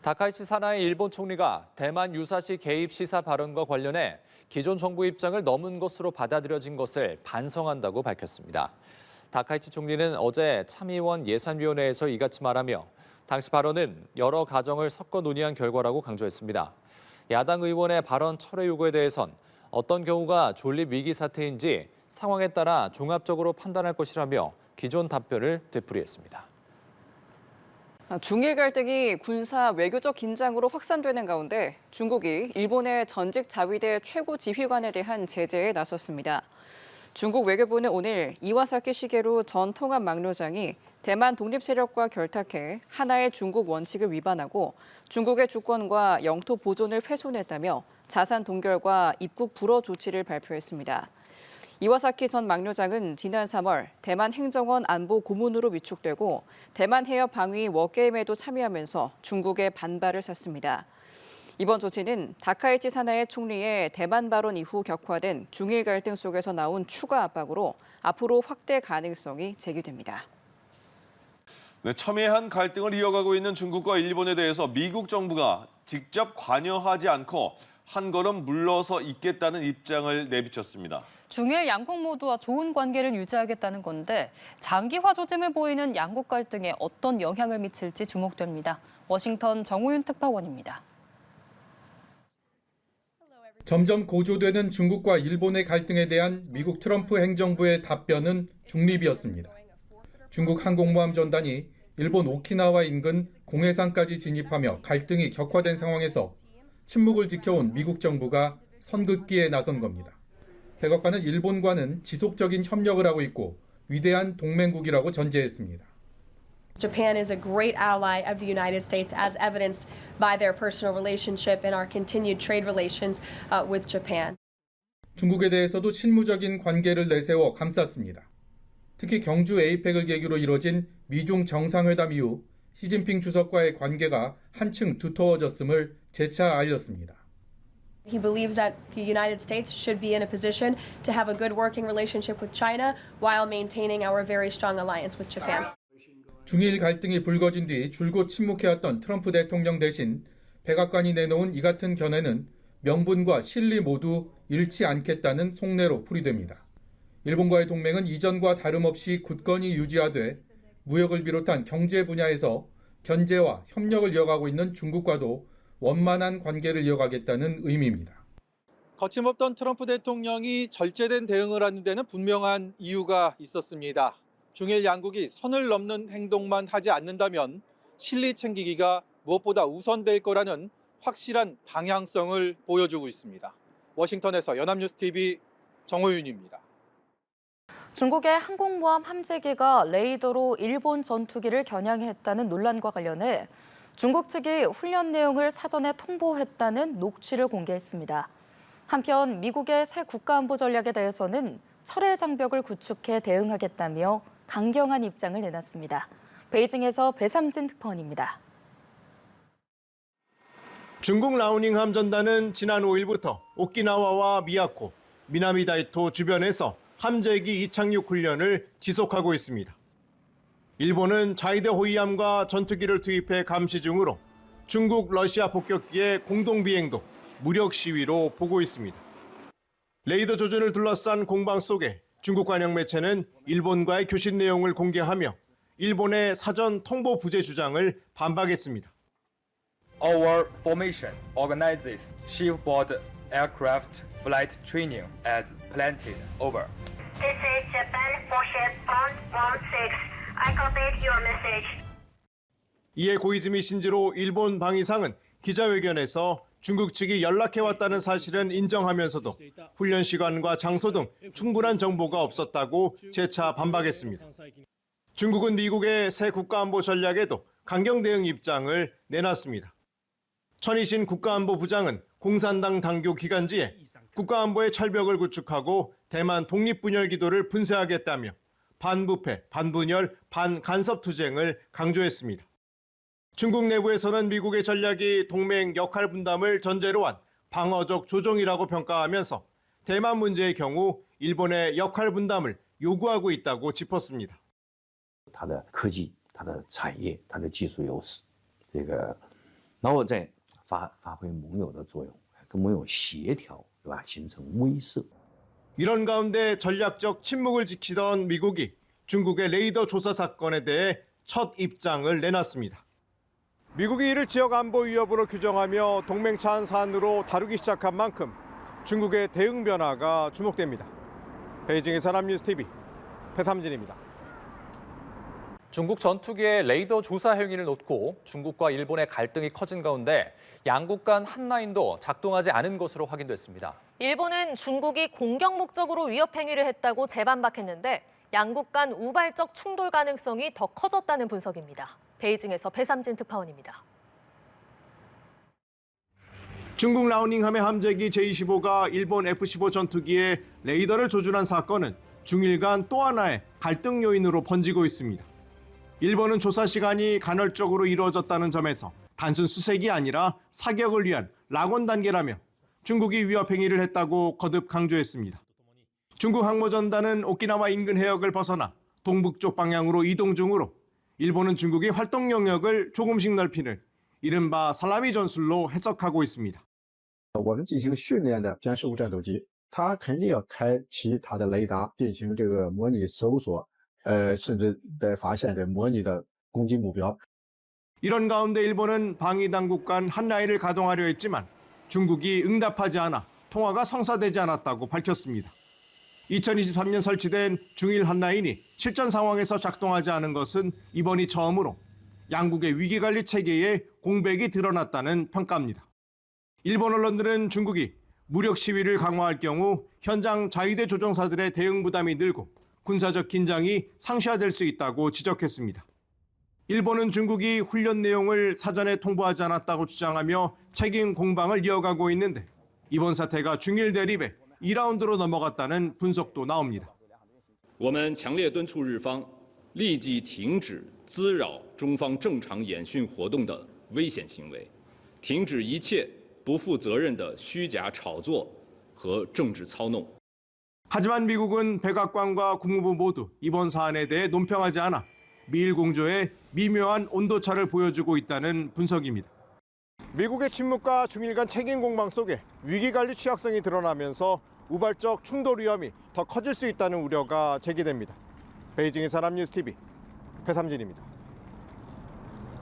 다카이치 사나이 일본 총리가 대만 유사시 개입 시사 발언과 관련해 기존 정부 입장을 넘은 것으로 받아들여진 것을 반성한다고 밝혔습니다. 다카이치 총리는 어제 참의원 예산위원회에서 이같이 말하며 당시 발언은 여러 가정을 섞어 논의한 결과라고 강조했습니다. 야당 의원의 발언 철회 요구에 대해선 어떤 경우가 존립 위기 사태인지 상황에 따라 종합적으로 판단할 것이라며 기존 답변을 되풀이했습니다. 중일 갈등이 군사 외교적 긴장으로 확산되는 가운데 중국이 일본의 전직 자위대 최고 지휘관에 대한 제재에 나섰습니다. 중국 외교부는 오늘 이와사키 시게루 전 통합 막로장이 대만 독립 세력과 결탁해 하나의 중국 원칙을 위반하고 중국의 주권과 영토 보존을 훼손했다며 자산 동결과 입국 불허 조치를 발표했습니다. 이와사키 전 막료장은 지난 3월 대만 행정원 안보 고문으로 위축되고 대만 해협 방위 워게임에도 참여하면서 중국의 반발을 샀습니다. 이번 조치는 다카이치 사나이 총리의 대만 발언 이후 격화된 중일 갈등 속에서 나온 추가 압박으로 앞으로 확대 가능성이 제기됩니다. 네, 첨예한 갈등을 이어가고 있는 중국과 일본에 대해서 미국 정부가 직접 관여하지 않고 한 걸음 물러서 있겠다는 입장을 내비쳤습니다. 중일 양국 모두와 좋은 관계를 유지하겠다는 건데 장기화 조짐을 보이는 양국 갈등에 어떤 영향을 미칠지 주목됩니다. 워싱턴 정우윤 특파원입니다. 점점 고조되는 중국과 일본의 갈등에 대한 미국 트럼프 행정부의 답변은 중립이었습니다. 중국 항공모함 전단이 일본 오키나와 인근 공해상까지 진입하며 갈등이 격화된 상황에서 침묵을 지켜온 미국 정부가 선긋기에 나선 겁니다. 백악관은 일본과는 지속적인 협력을 하고 있고 위대한 동맹국이라고 전제했습니다. Japan is a great ally of the United States, as evidenced by their personal relationship and our continued trade relations with Japan. 중국에 대해서도 실무적인 관계를 내세워 감쌌습니다. 특히 경주 에이펙을 계기로 이뤄진 미중 정상회담 이후 시진핑 주석과의 관계가 한층 두터워졌음을 재차 알렸습니다. He believes that the United States should be in a position to have a good working relationship with China while maintaining our very strong alliance with Japan. 중일 갈등이 불거진 뒤 줄곧 침묵해왔던 트럼프 대통령 대신 백악관이 내놓은 이 같은 견해는 명분과 실리 모두 잃지 않겠다는 속내로 풀이됩니다. 일본과의 동맹은 이전과 다름없이 굳건히 유지하되 무역을 비롯한 경제 분야에서 견제와 협력을 이어가고 있는 중국과도 원만한 관계를 이어가겠다는 의미입니다. 거침없던 트럼프 대통령이 절제된 대응을 하는 데는 분명한 이유가 있었습니다. 중일 양국이 선을 넘는 행동만 하지 않는다면 실리 챙기기가 무엇보다 우선될 거라는 확실한 방향성을 보여주고 있습니다. 워싱턴에서 연합뉴스TV 정호윤입니다. 중국의 항공모함 함재기가 레이더로 일본 전투기를 겨냥했다는 논란과 관련해 중국 측이 훈련 내용을 사전에 통보했다는 녹취를 공개했습니다. 한편 미국의 새 국가안보 전략에 대해서는 철의 장벽을 구축해 대응하겠다며 강경한 입장을 내놨습니다. 베이징에서 배삼진 특파원입니다. 중국 라우닝함 전단은 지난 5일부터 오키나와와 미야코, 미나미다이토 주변에서 함재기 이착륙 훈련을 지속하고 있습니다. 일본은 자위대 호위함과 전투기를 투입해 감시 중으로 중국, 러시아 폭격기의 공동 비행도 무력 시위로 보고 있습니다. 레이더 조준을 둘러싼 공방 속에 중국 관영 매체는 일본과의 교신 내용을 공개하며 일본의 사전 통보 부재 주장을 반박했습니다. Our formation organizes shipboard aircraft flight training as planned. Over. This is Japan for ship 116. I copied your message. 이에 고이즈미 신지로 일본 방위상은 기자회견에서 중국 측이 연락해왔다는 사실은 인정하면서도 훈련 시간과 장소 등 충분한 정보가 없었다고 재차 반박했습니다. 중국은 미국의 새 국가안보 전략에도 강경 대응 입장을 내놨습니다. 천이신 국가안보 부장은 공산당 당교 기간지에 국가안보의 철벽을 구축하고 대만 독립분열 기도를 분쇄하겠다며 반부패, 반분열, 반간섭 투쟁을 강조했습니다. 중국 내부에서는 미국의 전략이 동맹 역할 분담을 전제로 한 방어적 조종이라고 평가하면서 대만 문제의 경우 일본의 역할 분담을 요구하고 있다고 짚었습니다. 它的科技、它的产业、它的技术优势，这个然后再发挥盟友的作用，跟盟友协调，对吧？形成威慑。 이런 가운데 전략적 침묵을 지키던 미국이 중국의 레이더 조사 사건에 대해 첫 입장을 내놨습니다. 미국이 이를 지역 안보 위협으로 규정하며 동맹차원 사안으로 다루기 시작한 만큼 중국의 대응 변화가 주목됩니다. 베이징의 사람뉴스TV 배삼진입니다. 중국 전투기의 레이더 조사 행위를 놓고 중국과 일본의 갈등이 커진 가운데 양국 간 한라인도 작동하지 않은 것으로 확인됐습니다. 일본은 중국이 공격 목적으로 위협 행위를 했다고 재반박했는데 양국 간 우발적 충돌 가능성이 더 커졌다는 분석입니다. 베이징에서 배삼진 특파원입니다. 중국 라오닝함의 함재기 제-25가 일본 F-15 전투기에 레이더를 조준한 사건은 중일 간 또 하나의 갈등 요인으로 번지고 있습니다. 일본은 조사 시간이 간헐적으로 이루어졌다는 점에서 단순 수색이 아니라 사격을 위한 락원 단계라며 중국이 위협 행위를 했다고 거듭 강조했습니다. 중국 항모전단은 오키나와 인근 해역을 벗어나 동북쪽 방향으로 이동 중으로 일본은 중국이 활동 영역을 조금씩 넓히는 이른바 살라미 전술로 해석하고 있습니다. 我们进行训练的歼15战斗机，它肯定要开启它的雷达进行这个模拟搜索，甚至在发现这模拟的攻击目标。 이런 가운데 일본은 방위 당국 간 한라인을 가동하려 했지만 중국이 응답하지 않아 통화가 성사되지 않았다고 밝혔습니다. 2023년 설치된 중일 한라인이 실전 상황에서 작동하지 않은 것은 이번이 처음으로 양국의 위기관리 체계에 공백이 드러났다는 평가입니다. 일본 언론들은 중국이 무력 시위를 강화할 경우 현장 자위대 조종사들의 대응 부담이 늘고 군사적 긴장이 상시화될 수 있다고 지적했습니다. 일본은 중국이 훈련 내용을 사전에 통보하지 않았다고 주장하며 책임 공방을 이어가고 있는데 이번 사태가 중일 대립에 2라운드로 넘어갔다는 분석도 나옵니다. 我们强烈敦促日方立即停止滋扰中方正常演训活动的危险行为，停止一切不负责任的虚假炒作和政治操弄。 하지만 미국은 백악관과 국무부 모두 이번 사안에 대해 논평하지 않아 미일 공조의 미묘한 온도차를 보여주고 있다는 분석입니다. 미국의 침묵과 중일 간 책임 공방 속에 위기관리 취약성이 드러나면서 우발적 충돌 위험이 더 커질 수 있다는 우려가 제기됩니다. 베이징의 사람뉴스TV 배삼진입니다.